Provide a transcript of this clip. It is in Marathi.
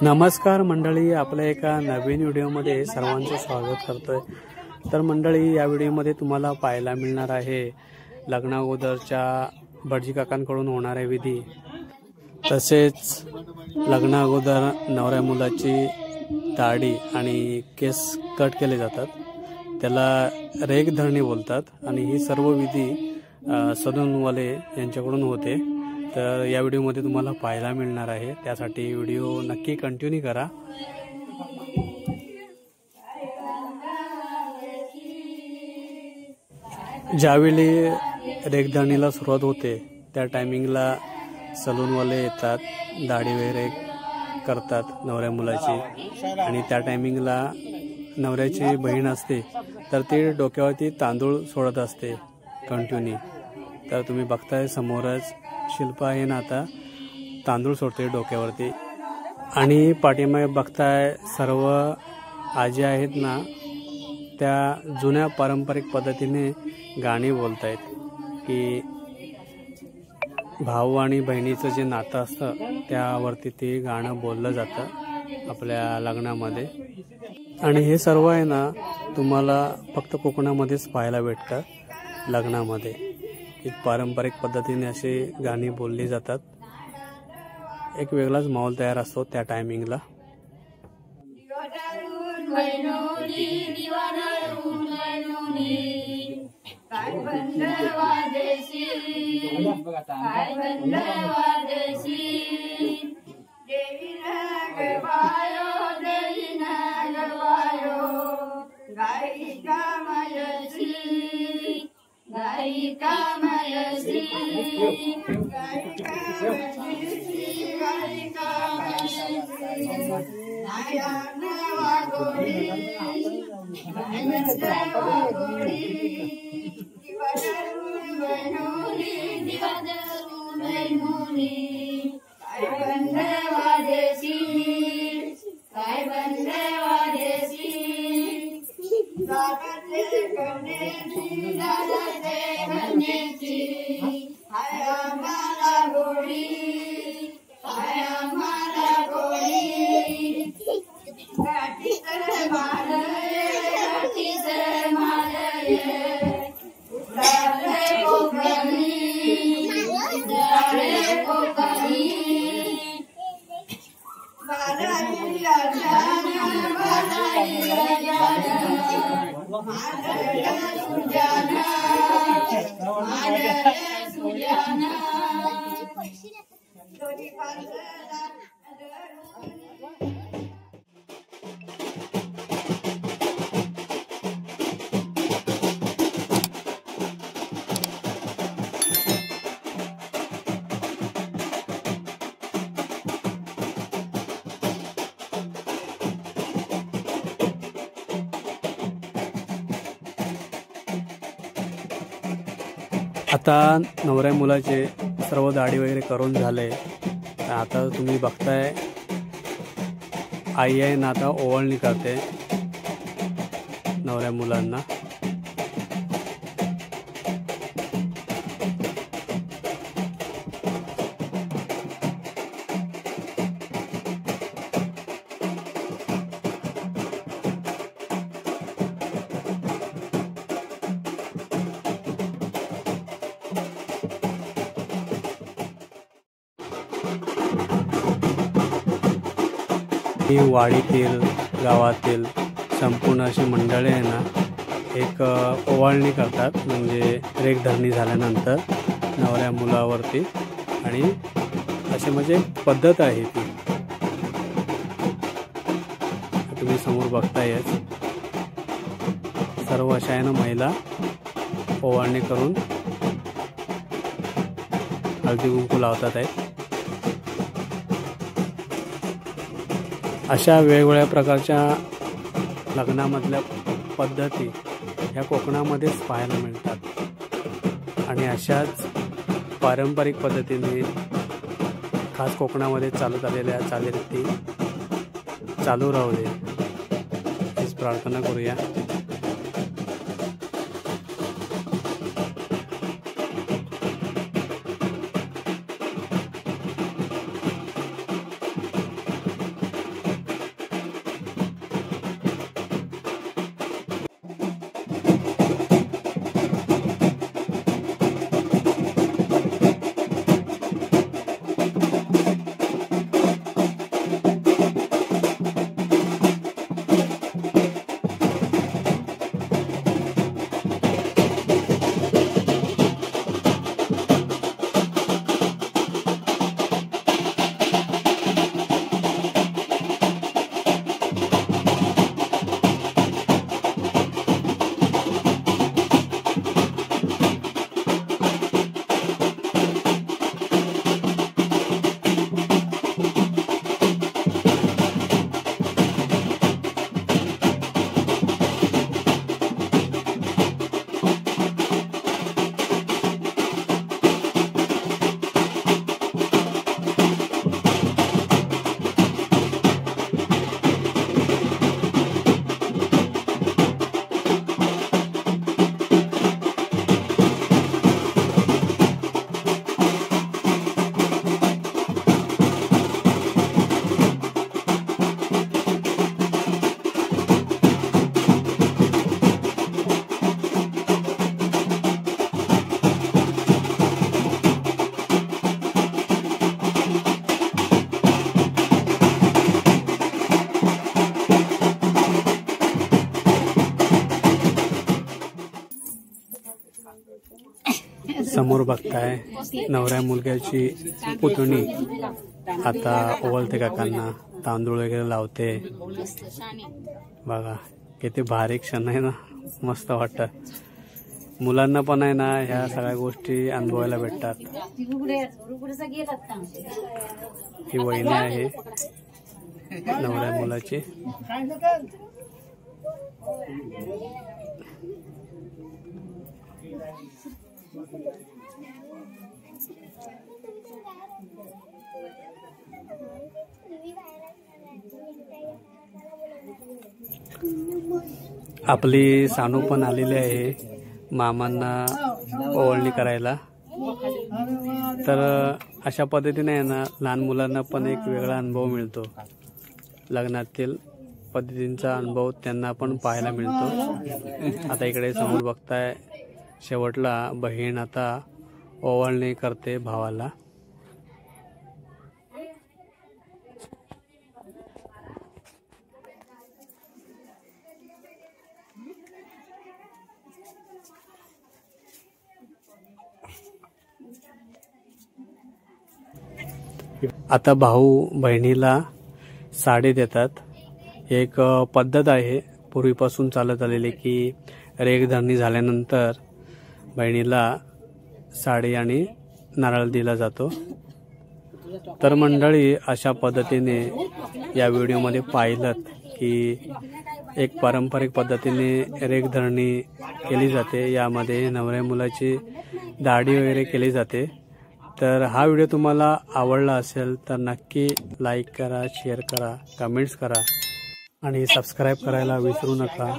नमस्कार मंडळी, आपल्या एका नवीन व्हिडिओमध्ये सर्वांचे स्वागत करतोय। तर मंडळी, या व्हिडिओमध्ये तुम्हाला पाहायला मिळणार आहे लग्नाअगोदरच्या भटजी काकांकडून होणारे विधी, तसेच लग्नाअगोदर नवऱ्या मुलाची दाढी आणि केस कट केले जातात, त्याला रेख धरणी बोलतात आणि ही सर्व विधी सदनवाले यांच्याकडून होते। तर या व्हिडिओमध्ये तुम्हाला पाहायला मिळणार आहे, त्यासाठी व्हिडिओ नक्की कंटिन्यू करा। ज्यावेळी रेखधरणीला सुरुवात होते त्या टायमिंगला सलूनवाले येतात, दाढी वगैरे करतात नवऱ्या मुलाची, आणि त्या टायमिंगला नवऱ्याची बहीण असते तर ती डोक्यावरती तांदूळ सोडत असते कंटिन्यू। तर तुम्ही बघताय समोरच शिल्पा आहे ना, आता तांदूळ सोडते डोक्यावरती, आणि पाठीमागे बघताय सर्व आजी आहेत ना, त्या जुन्या पारंपरिक पद्धतीने गाणी बोलतायत की भाऊ आणि बहिणीचं जे नातं असतं त्यावरती ते गाणं बोललं जातं आपल्या लग्नामध्ये। आणि हे सर्व आहे ना तुम्हाला फक्त कोकणामध्येच पाहायला भेटतं लग्नामध्ये, एक पारंपरिक पद्धतीने अशी गाणी बोलली जातात, एक वेगळाच माहोल तयार असतो त्या टायमिंगला। आता नवऱ्या मुलाचे सर्व दाढी वगैरे करून झाले, आता तुम्ही बघताय आई आहे ना आता ओवाळणी करते नवऱ्या मुलांना। वाडीतील गावातील संपूर्ण अशी मंडळी आहे ना, एक ओवाळणी करतात, म्हणजे रेख धरणी झाल्यानंतर नवऱ्या मुलावरती, आणि अशी म्हणजे पद्धत आहे ती। तुम्ही समोर बघतायच सर्व अशा आहे ना महिला ओवाळणी करून हळदी कुंकू लावतात आहेत। अशा वेगवेगळ्या प्रकारच्या लग्नामधल्या पद्धती ह्या कोकणामध्येच पाहायला मिळतात, आणि अशाच पारंपरिक पद्धतीने खास कोकणामध्ये चालत आलेल्या चालीरीती चालू राहू दे हीच प्रार्थना करूया। समोर बघताय नवऱ्या मुलग्याची पुतणी आता ओवाळते काकांना, तांदूळ वगैरे लावते बघा. किती भारी क्षण आहे ना, मस्त वाटत. मुलांना पण आहे ना ह्या सगळ्या गोष्टी अनुभवायला भेटतात. ही वहिनी आहे नवऱ्या मुलाची. आपली सानू पण आलेली आहे मामांना ओवाळणी करायला. तर अशा पद्धतीने आहे ना लहान मुलांना पण एक वेगळा अनुभव मिळतो. लग्नातील पद्धतींचा अनुभव त्यांना पण पाहायला मिळतो. आता इकडे समोर बघताय शेवटला बहीण आता ओवाळणी करते भावाला. आता भाऊ बहिणीला साडी देतात. एक पद्धत आहे पूर्वीपासून चालत आलेली की रेखधरणी झाल्यानंतर बहिणीला साडी आणि नारळ दिला जातो. तर मंडळी अशा पद्धतीने या व्हिडिओमध्ये पाहिलं की एक पारंपरिक पद्धतीने रेखधरणी केली जाते. यामध्ये नवऱ्या मुलाची दाढी वगैरे केली जाते. तर हा व्हिडिओ तुम्हाला आवडला असेल तर नक्की लाईक करा, शेअर करा, कमेंट्स करा आणि सबस्क्राईब करायला विसरू नका.